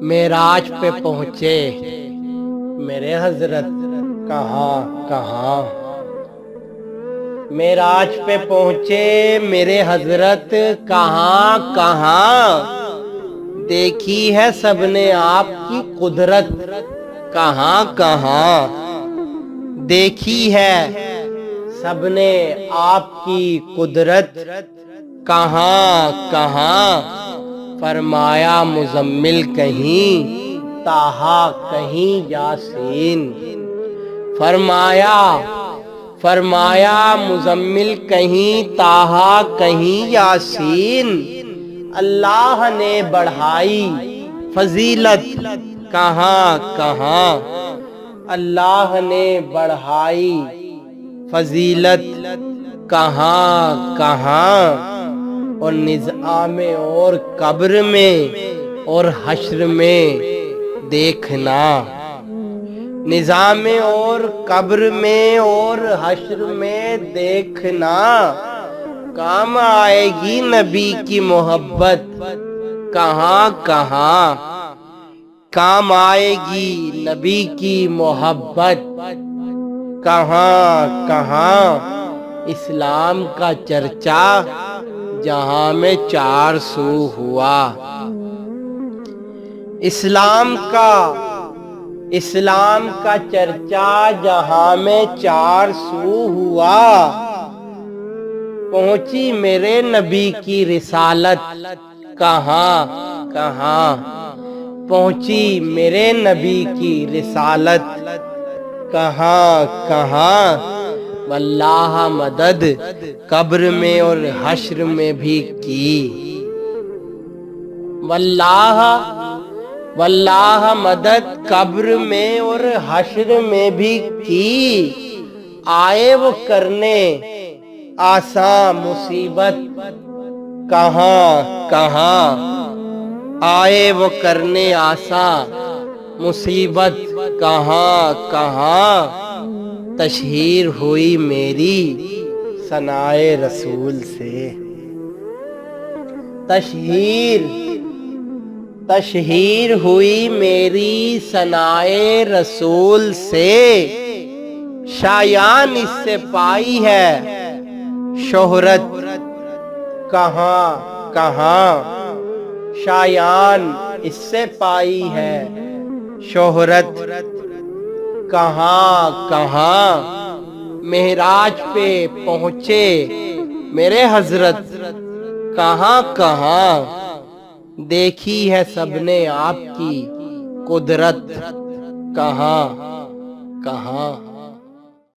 معراج پہ پہنچے میرے حضرت کہاں کہاں، معراج پہ پہنچے میرے حضرت کہاں کہاں، دیکھی ہے سب نے آپ کی قدرت کہاں کہاں، دیکھی ہے سب نے آپ کی قدرت کہاں کہاں، فرمایا مزمل کہیں طٰہٰ کہیں یاسین، فرمایا مزمل کہیں طٰہٰ کہیں یاسین، اللہ نے بڑھائی فضیلت کہاں کہاں، اللہ نے بڑھائی فضیلت کہاں کہاں، اور نظام اور قبر میں اور حشر میں دیکھنا، نظام اور قبر میں اور حشر میں دیکھنا، کام آئے گی نبی کی محبت کہاں کہاں، کام آئے گی نبی کی محبت کہاں کہاں، اسلام کا چرچا جہاں میں 400 ہوا، اسلام کا چرچا جہاں میں 400 ہوا، پہنچی میرے نبی کی رسالت کہاں کہاں، پہنچی میرے نبی کی رسالت کہاں کہاں، واللہ مدد قبر میں اور حشر میں بھی کی، واللہ مدد قبر میں اور حشر میں بھی کی، آئے وہ کرنے آساں مصیبت کہاں کہاں، آئے وہ کرنے آساں مصیبت کہاں کہاں، تشہیر ہوئی میری ثنائے رسول سے، تشہیر ہوئی میری ثنائے رسول سے، شایان اس سے پائی ہے شہرت کہاں کہاں، شایان اس سے پائی ہے شہرت کہاں کہاں، معراج پہ پہنچے میرے حضرت کہاں کہاں، دیکھی ہے سب نے آپ کی قدرت کہاں کہاں۔